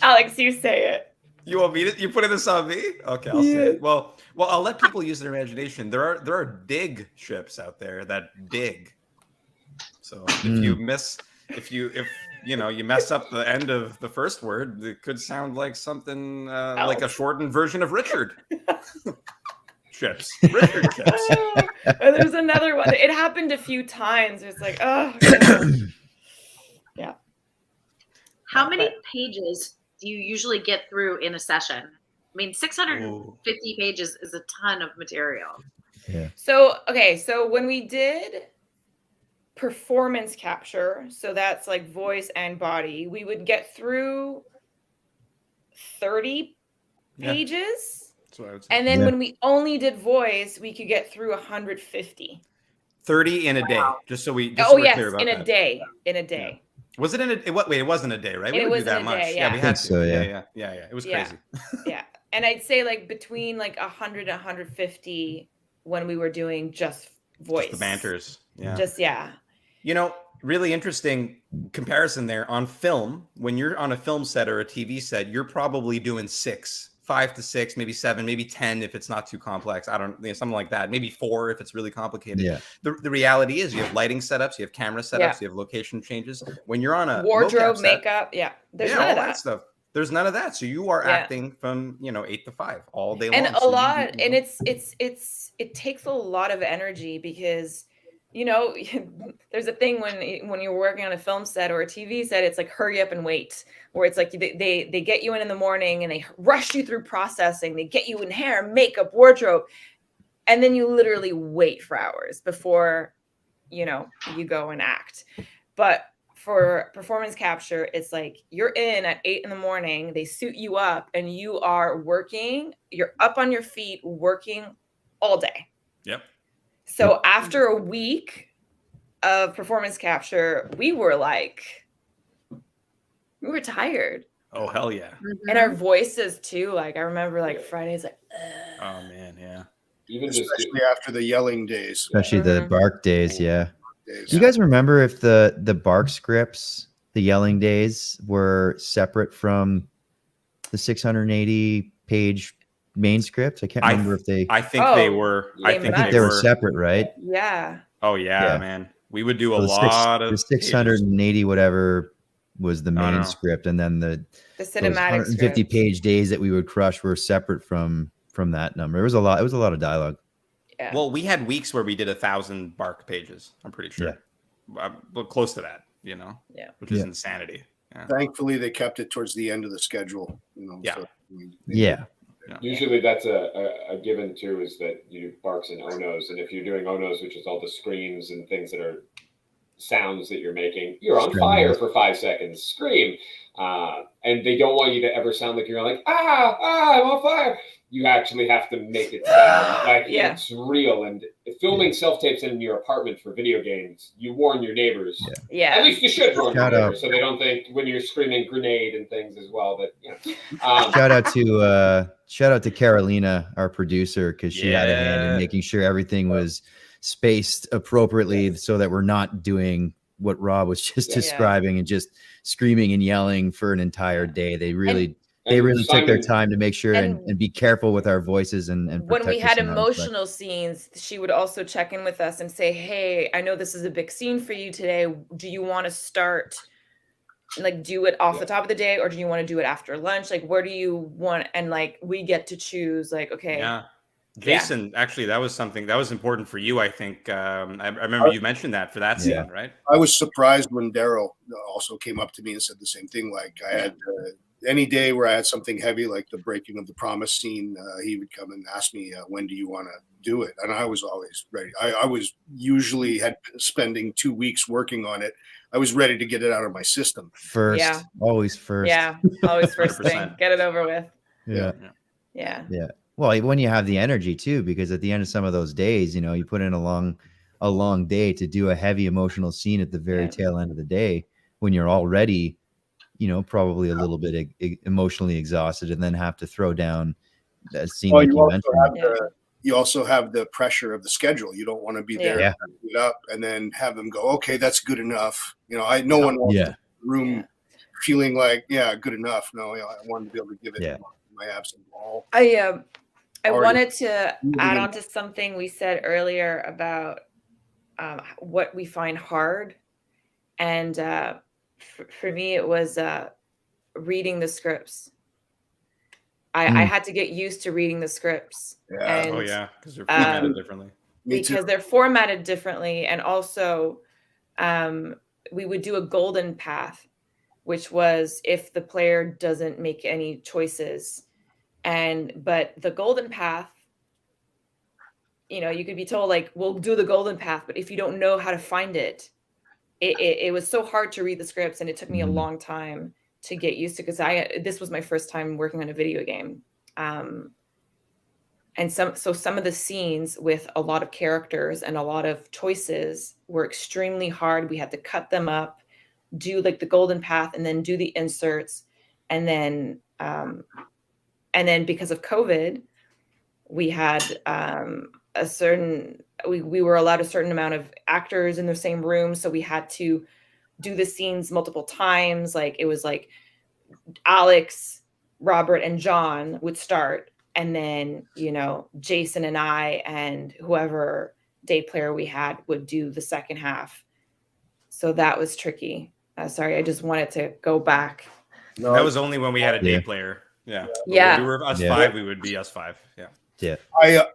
Alex, you say it. You want me to? You putting this on me? Okay, I'll say it. Well, I'll let people use their imagination. There are dig ships out there that dig. So if you mess up the end of the first word, it could sound like something like a shortened version of Richard. chips. Richard chips. There's another one. It happened a few times. It's like, oh, yeah. How many pages do you usually get through in a session? I mean, 650 pages is a ton of material. Yeah. So, okay. So when we did performance capture, so that's like voice and body, we would get through 30 pages. That's what I would say. And then when we only did voice, we could get through 150. 30 in a day, just so we're yes, clear about in a that. day. In a day. Yeah. Was it in a wait? It wasn't a day, right? We It didn't was do that in a much. day, Yeah, yeah. we I had think to. so, Yeah. It was Yeah. crazy. Yeah. And I'd say like between like 100 and 150 when we were doing just voice. Just the banters. Yeah. Just, yeah. You know, really interesting comparison there on film. When you're on a film set or a TV set, you're probably doing 5 to 6, maybe 7, maybe 10 if it's not too complex. I don't know, something like that. Maybe 4 if it's really complicated. Yeah. The reality is you have lighting setups, you have camera setups, you have location changes. When you're on a wardrobe, mocap set, makeup, there's none all of that that stuff. There's none of that. So you are acting from 8 to 5 all day long. And a lot, and it takes a lot of energy because there's a thing when you're working on a film set or a TV set, it's like hurry up and wait, where it's like they get you in the morning and they rush you through processing, they get you in hair, makeup, wardrobe, and then you literally wait for hours before you go and act. But for performance capture, it's like you're in at 8 a.m, they suit you up and you are working, you're up on your feet working all day. Yep. So after a week of performance capture, we were tired. Oh, hell yeah. And our voices too. Like I remember Fridays like, ugh. Oh man, yeah. Even especially after the yelling days. Especially the bark days, yeah. Days. Do you guys remember if the bark scripts, the yelling days, were separate from the 680 page main script? I can't remember if they. I think they were. I think they were separate, right? Yeah. Oh yeah, man. We would do a lot of the 680 whatever was the main script, and then the cinematic 150 page days that we would crush were separate from that number. It was a lot of dialogue. Yeah. Well, we had weeks where we did 1,000 bark pages. I'm pretty sure. But close to that, which is insanity. Yeah. Thankfully, they kept it towards the end of the schedule. Yeah. So Usually that's a given too, is that you do barks and onos, and if you're doing onos, which is all the screams and things that are sounds that you're making, you're on fire for 5 seconds. Scream, and they don't want you to ever sound like you're like I'm on fire. You actually have to make it sound like it's real. And filming self-tapes in your apartment for video games, you warn your neighbors. Yeah. At least you should warn your neighbors so they don't think when you're screaming grenade and things as well that shout out to Carolina, our producer, because she had a hand in making sure everything was spaced appropriately so that we're not doing what Rob was just describing and just screaming and yelling for an entire day. They really took their time to make sure and be careful with our voices and when we had emotional scenes, she would also check in with us and say, hey, I know this is a big scene for you today. Do you want to start do it off the top of the day, or do you want to do it after lunch? Where do you want? And we get to choose okay. Yeah. Jason, actually, that was something that was important for you. I think I remember you mentioned that for that scene, right? I was surprised when Daryl also came up to me and said the same thing. I had any day where I had something heavy, like the breaking of the promise scene, he would come and ask me, when do you want to do it? And I was always ready. I was usually spending 2 weeks working on it. I was ready to get it out of my system. Always first. Yeah, always first thing. Get it over with. Yeah. Well, when you have the energy too, because at the end of some of those days, you put in a long day to do a heavy emotional scene at the very tail end of the day when you're already, probably a little bit emotionally exhausted, and then have to throw down that scene like you mentioned. You also have the pressure of the schedule. You don't want to be there it up and then have them go, okay, that's good enough. No one wants the room feeling like, good enough. No, I wanted to be able to give it my absolute all. I wanted to add on to something we said earlier about what we find hard. And for me, it was reading the scripts. I had to get used to reading the scripts. Yeah. And Oh yeah, because they're formatted differently. Me too. because they're formatted differently, and also we would do a golden path, which was if the player doesn't make any choices. But the golden path, you could be told like, we'll do the golden path, but if you don't know how to find it, it was so hard to read the scripts, and it took me a long time to get used to, because this was my first time working on a video game. And some of the scenes with a lot of characters and a lot of choices were extremely hard. We had to cut them up, do like the golden path, and then do the inserts. And then because of COVID, we had we were allowed a certain amount of actors in the same room. So we had to do the scenes multiple times. Like it was like Alex, Robert, and John would start. And then, Jason and I and whoever day player we had would do the second half. So that was tricky. Sorry, I just wanted to go back. No, That was only when we had a day player. Yeah. Yeah. When we were us five, we would be us five. Yeah. Yeah.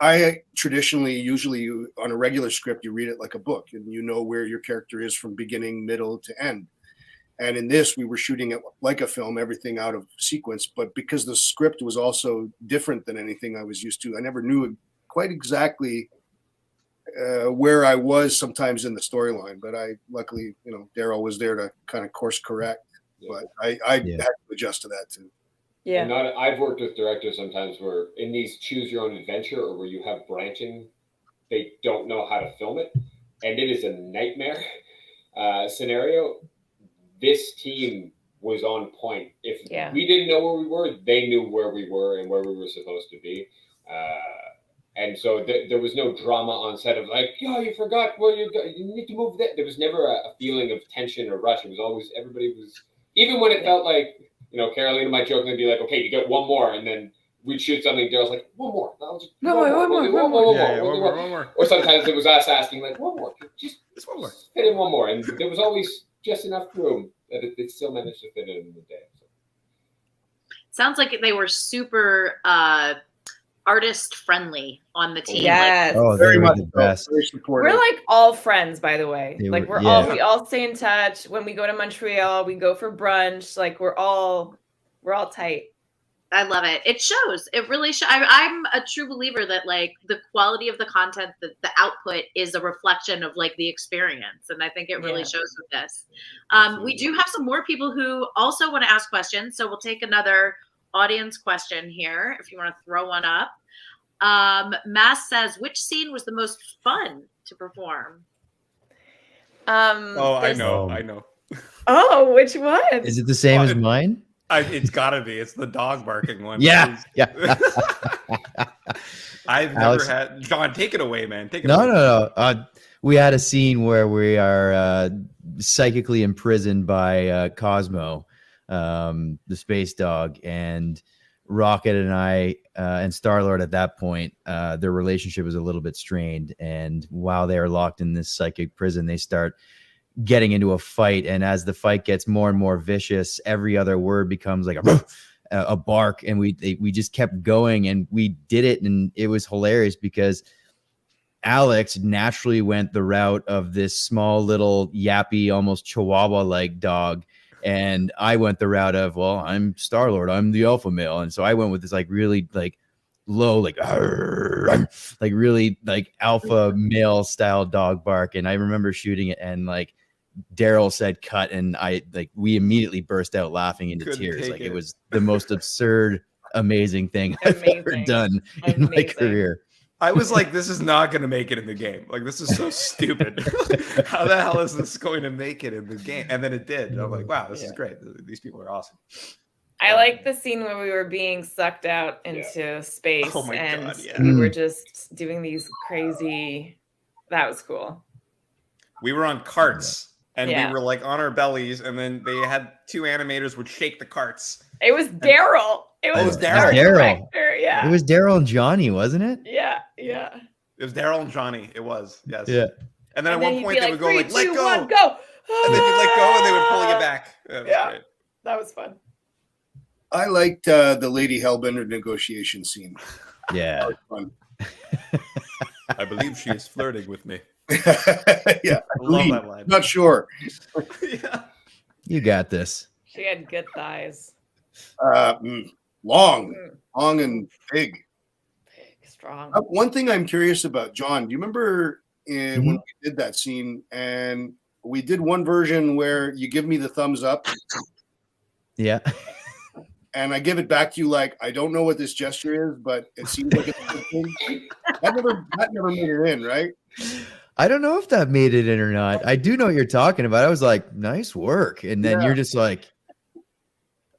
I traditionally, usually on a regular script, you read it like a book, and you know where your character is from beginning, middle to end. And in this, we were shooting it like a film, everything out of sequence. But because the script was also different than anything I was used to, I never knew quite exactly where I was sometimes in the storyline. But luckily, Daryl was there to kind of course correct. Yeah. But I had to adjust to that too. Yeah. And I've worked with directors sometimes where in these choose your own adventure or where you have branching, they don't know how to film it. And it is a nightmare scenario. This team was on point. If we didn't know where we were, they knew where we were and where we were supposed to be. And so there was no drama on set of like, you forgot where you need to move that. There was never a feeling of tension or rush. It was always, everybody was, even when it felt like, Carolina might jokingly be like, okay, you get one more. And then we'd shoot something. Daryl's like, one more. One more. Or sometimes it was us asking like, one more. Just one more. Fit in one more. And there was always just enough room that it still managed to fit in the day. So. Sounds like they were super artist friendly on the team. Yes. Very much the best. Very supportive. We're like all friends, by the way. They Like were- we all stay in touch. When we go to Montreal, we go for brunch. Like we're all tight. I love it. It shows. It really shows. I'm a true believer that like the quality of the content, the output is a reflection of like the experience. And I think it really shows with this. We do have some more people who also want to ask questions. So we'll take another audience question here if you want to throw one up. Mass says, which scene was the most fun to perform? I know. Oh, which one? Is it the same as mine? It's gotta be. It's the dog barking one. Yeah. I've never had. John, take it away, man. Take it No, away. no. We had a scene where we are psychically imprisoned by Cosmo, the space dog, and Rocket and I and Star-Lord at that point, their relationship was a little bit strained. And while they are locked in this psychic prison, they start getting into a fight. And as the fight gets more and more vicious, every other word becomes like a bark. And we just kept going, and we did it. And it was hilarious because Alex naturally went the route of this small little yappy, almost Chihuahua-like dog. And I went the route of, well, I'm Star-Lord, I'm the alpha male. And so I went with this like really like low, like really like alpha male style dog bark. And I remember shooting it, and like Daryl said cut, and we immediately burst out laughing into tears. Like it was the most absurd, amazing thing I've ever done in my career. I was like, this is not going to make it in the game. Like, this is so stupid. How the hell is this going to make it in the game? And then it did. And I'm like, wow, this is great. These people are awesome. I like the scene where we were being sucked out into space. Oh my and God, yeah. we were just doing these crazy. That was cool. We were on carts, and Yeah. we were like on our bellies, and then they had two animators would shake the carts. It was Daryl. It was Daryl. Daryl. Yeah. It was Daryl and Johnny, wasn't it? Yeah. It was Daryl and Johnny. It was, yes. Yeah. And then And at then one point he'd they be would go like, like, 3, 2, let go. 1, go. And then you'd let go, and they would pull you back. That was great. That was fun. I liked the Lady Hellbender negotiation scene. Yeah. That was fun. I believe she is flirting with me. Yeah, I love that line. not sure. Yeah. You got this. She had good thighs. Long and big. Big, strong. One thing I'm curious about, John, do you remember when we did that scene and we did one version where you give me the thumbs up Yeah. and I give it back to you like, I don't know what this gesture is, but it seems like it's a good thing. That never made it in, right? I don't know if that made it in or not. I do know what you're talking about. I was like, nice work. And then you're just like,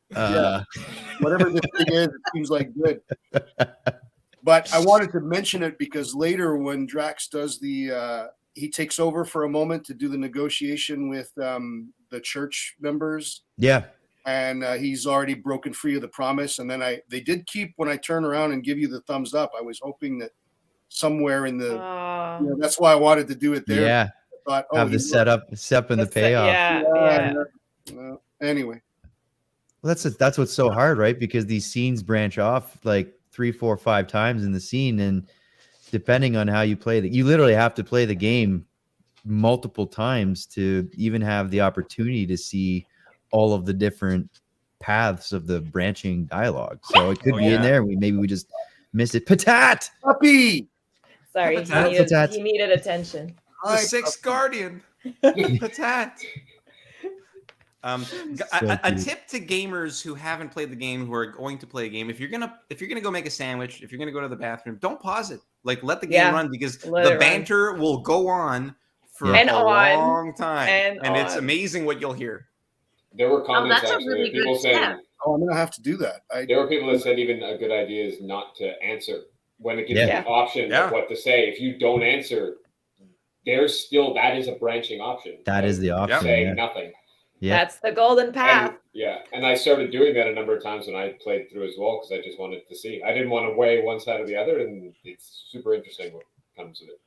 whatever this thing is, it seems like good. But I wanted to mention it because later when Drax does he takes over for a moment to do the negotiation with the church members. Yeah. And he's already broken free of the promise. And then they did keep, when I turn around and give you the thumbs up, I was hoping that somewhere in the, that's why I wanted to do it there. Yeah. I thought, have the setup and the payoff. Yeah. Anyway. Well, that's what's so hard, right? Because these scenes branch off like 3, 4, 5 times in the scene, and depending on how you play you literally have to play the game multiple times to even have the opportunity to see all of the different paths of the branching dialogue. So it could be in there. Maybe we just miss it. Patat! Puppy! Sorry, he needed attention. The sixth guardian. Patat. A tip to gamers who haven't played the game, who are going to play a game: if you're gonna go make a sandwich, if you're gonna go to the bathroom, don't pause it. Like, let the game run, because the banter will go on for a long time, and it's amazing what you'll hear. There were comments that's actually, a really people good saying, step. I'm gonna have to do that. There were people that said even a good idea is not to answer when it gives you the option of what to say. If you don't answer, that is a branching option. That is the option. Saying nothing. Yeah. That's the golden path. And I started doing that a number of times when I played through as well, because I just wanted to see. I didn't want to weigh one side or the other, and it's super interesting what comes of it.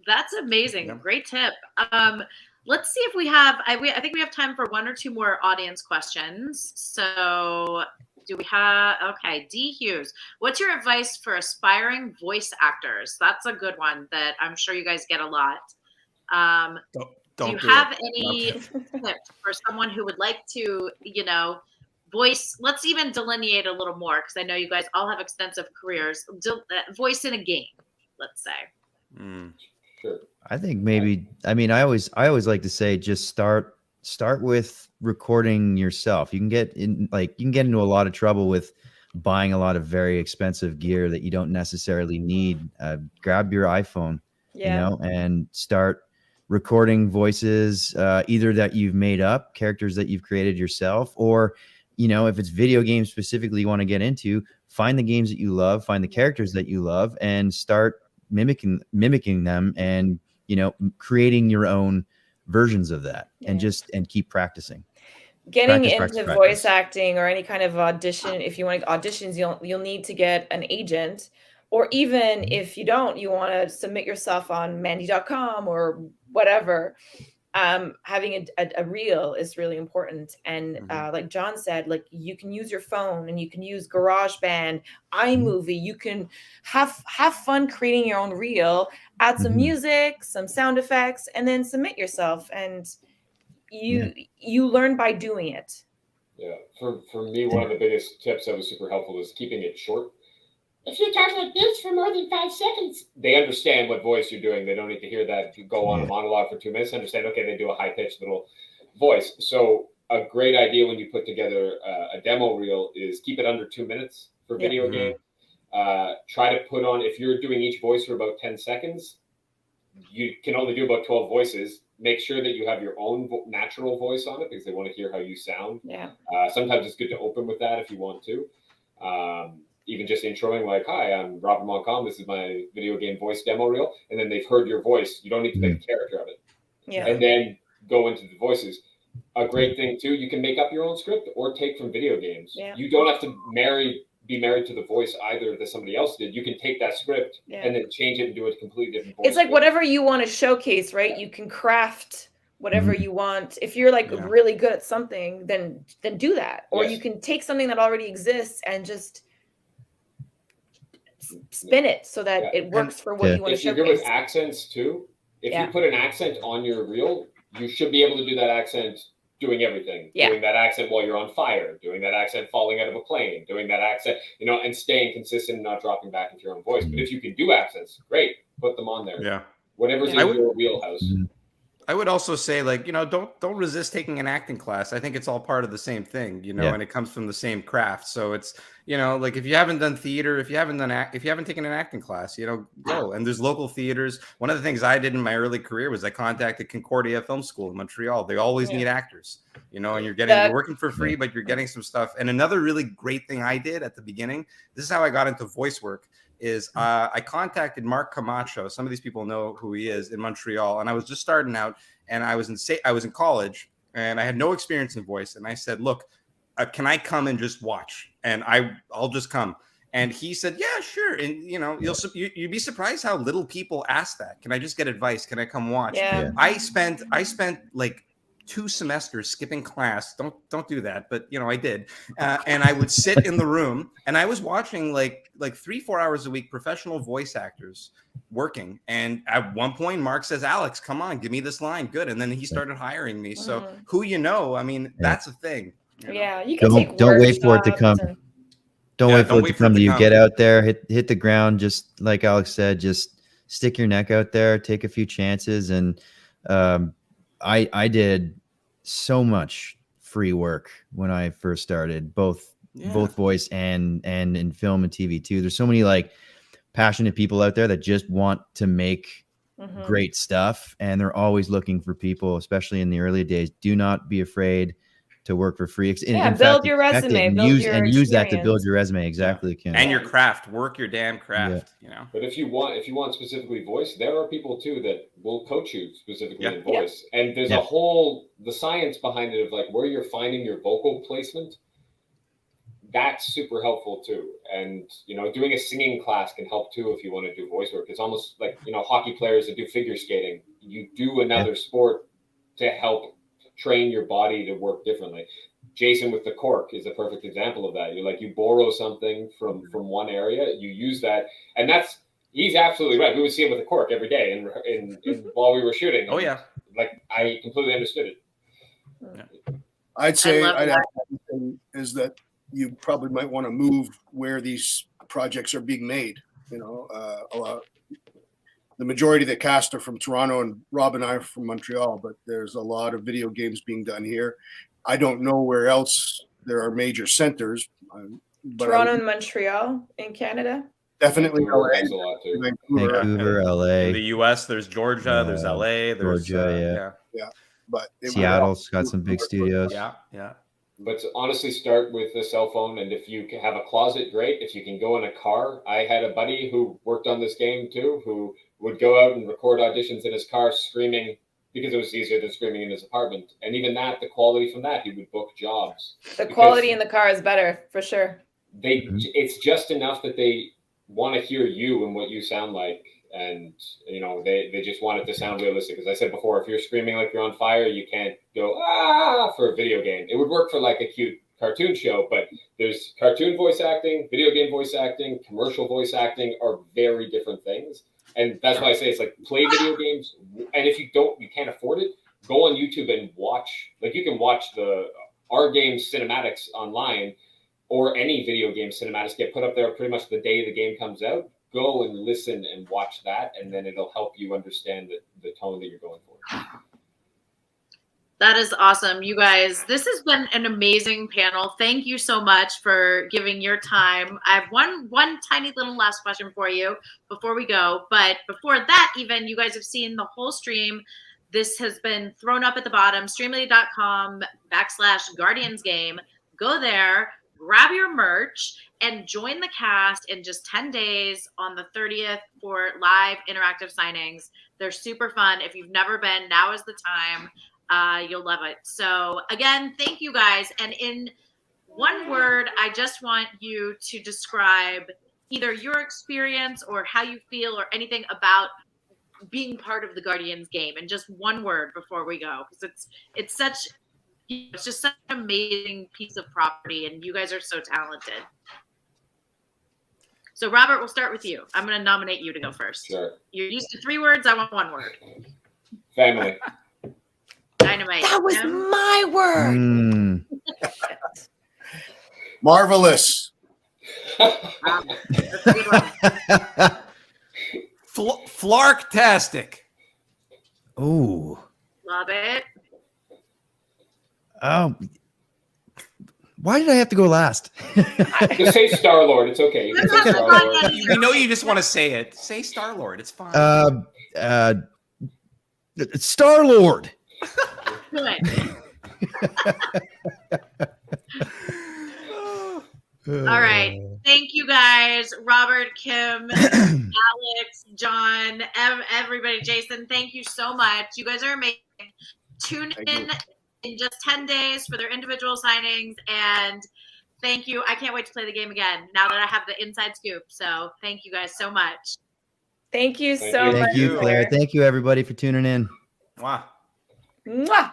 That's amazing. Great tip. Let's see if we have. I think we have time for 1 or 2 more audience questions. So, do we have? Okay, D Hughes. What's your advice for aspiring voice actors? That's a good one that I'm sure you guys get a lot. Do you have any tips for someone who would like to, voice? Let's even delineate a little more, because I know you guys all have extensive careers. Voice in a game, let's say. Sure. I think maybe. I mean, I always like to say, just start with recording yourself. You can get into a lot of trouble with buying a lot of very expensive gear that you don't necessarily need. Grab your iPhone, and start recording voices, either that you've made up, characters that you've created yourself, or, if it's video games specifically you want to get into, find the games that you love, find the characters that you love, and start mimicking them, and, creating your own versions of that, and keep practicing. Getting into voice acting or any kind of audition, if you want auditions, you'll need to get an agent. Or even if you don't, you want to submit yourself on Mandy.com or whatever. Having a reel is really important. And like John said, like, you can use your phone and you can use GarageBand, iMovie. You can have fun creating your own reel, add some music, some sound effects, and then submit yourself. And you learn by doing it. Yeah. For me, one of the biggest tips that was super helpful was keeping it short. If you talk like this for more than 5 seconds, they understand what voice you're doing. They don't need to hear that. If you go on a monologue for 2 minutes, understand, okay, they do a high-pitched little voice. So a great idea when you put together a demo reel is keep it under 2 minutes for video game. Try to put on, if you're doing each voice for about 10 seconds, you can only do about 12 voices. Make sure that you have your own natural voice on it, because they want to hear how you sound. Sometimes it's good to open with that if you want to. Even just introing, like, hi, I'm Robert Montcalm. This is my video game voice demo reel. And then they've heard your voice. You don't need to make a character of it. And then go into the voices. A great thing, too, you can make up your own script or take from video games. You don't have to be married to the voice either that somebody else did. You can take that script and then change it and do a completely different voice. It's like whatever you want to showcase, right? You can craft whatever Mhm. you want. If you're like Yeah. really good at something, then do that. Or Yes. you can take something that already exists and just spin it so that Yeah. it works for what Yeah. you want to If you're good with showcase. accents too, if Yeah. you put an accent on your reel, you should be able to do that accent doing everything. Yeah. Doing that accent while you're on fire, doing that accent falling out of a plane, doing that accent, and staying consistent and not dropping back into your own voice. But if you can do accents, great, put them on there. Yeah. Whatever's Yeah. in your wheelhouse. Mhm. I would also say, like, don't resist taking an acting class. I think it's all part of the same thing, Yeah. and it comes from the same craft. So it's, like if you haven't done theater, if you haven't taken an acting class, go. And there's local theaters. One of the things I did in my early career was I contacted Concordia Film School in Montreal. They always need actors, and you're working for free, but you're getting some stuff. And another really great thing I did at the beginning, this is how I got into voice work, is I contacted Mark Camacho. Some of these people know who he is, in Montreal, and I was just starting out, and I was in college, and I had no experience in voice, and I said, "Look, can I come and just watch? And I'll just come." And he said, "Yeah, sure." And you'd be surprised how little people ask that. Can I just get advice? Can I come watch? Yeah. I spent like 2 semesters skipping class. Don't do that, but I did. And I would sit in the room, and I was watching like 3-4 hours a week professional voice actors working. And at one point, Mark says, "Alex, come on, give me this line." Good. And then he started hiring me. So who I mean, that's a thing. Yeah, you can Don't wait for it to workshops come. and- Don't Yeah, wait for don't it wait to for it come to to you. come. Get out there, hit the ground, just like Alex said, just stick your neck out there, take a few chances. And I did so much free work when I first started, both voice and in film and TV too. There's so many like passionate people out there that just want to make great stuff, and they're always looking for people, especially in the early days. Do not be afraid to work for free. In build fact, your expect it resume, and build use your use that to build experience. your resume. Exactly, Ken. And your craft. Work your damn craft. But if you want specifically voice, there are people too that will coach you specifically in Yeah. voice. And there's Yeah. the science behind it of like where you're finding your vocal placement. That's super helpful too. And doing a singing class can help too if you want to do voice work. It's almost like hockey players that do figure skating. You do another sport to help train your body to work differently. Jason with the cork is a perfect example of that. You borrow something from one area, you use that, and he's absolutely right. We would see him with a cork every day in while we were shooting. Oh yeah, like I completely understood it. I'd say love I'd that. add is that you probably might want to move where these projects are being made. The majority of the cast are from Toronto, and Rob and I are from Montreal, but there's a lot of video games being done here. I don't know where else there are major centers. But Toronto and Montreal in Canada. Definitely Vancouver LA. has a lot too. Vancouver, In LA, the U.S., there's Georgia, there's L.A., there's Georgia, But Seattle's got some big studios. yeah. But honestly, start with the cell phone, and if you can have a closet, great. If you can go in a car, I had a buddy who worked on this game too, who would go out and record auditions in his car screaming because it was easier than screaming in his apartment. And even that, the quality from that, he would book jobs. The quality in the car is better for sure. It's just enough that they want to hear you and what you sound like. And, they just want it to sound realistic. As I said before, if you're screaming like you're on fire, you can't go, for a video game. It would work for like a cute cartoon show, but there's cartoon voice acting, video game voice acting, commercial voice acting are very different things. And that's why I say it's like play video games. And if you can't afford it, go on YouTube and watch. Like you can watch our game cinematics online, or any video game cinematics get put up there pretty much the day the game comes out. Go and listen and watch that, and then it'll help you understand the tone that you're going for. That is awesome. You guys, this has been an amazing panel. Thank you so much for giving your time. I have one tiny little last question for you before we go. But before that, even, you guys have seen the whole stream. This has been thrown up at the bottom, streamily.com/Guardians game. Go there, grab your merch, and join the cast in just 10 days on the 30th for live interactive signings. They're super fun. If you've never been, now is the time. You'll love it. So again, thank you guys. And in one word, I just want you to describe either your experience or how you feel or anything about being part of the Guardians game, and just one word before we go, because it's just such an amazing piece of property, and you guys are so talented. So Robert, we'll start with you. I'm going to nominate you to go first. Sure. You're used to 3 words. I want 1 word. Family. Dynamite. That was my word. Mm. Marvelous. That's a good one. Flarktastic. Ooh. Love it. Oh. Why did I have to go last? Just say Star-Lord. It's okay. You can say Star-Lord. We know you just want to say it. Say Star-Lord. It's fine. Star-Lord. Good. All right. Thank you guys. Robert, Kim, Alex, John, everybody, Jason, thank you so much. You guys are amazing. Tune in just 10 days for their individual signings. And thank you. I can't wait to play the game again now that I have the inside scoop. So thank you guys so much. Thank you so much. Thank you, Claire. Thank you, everybody, for tuning in. Wow. Mwah.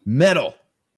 Metal.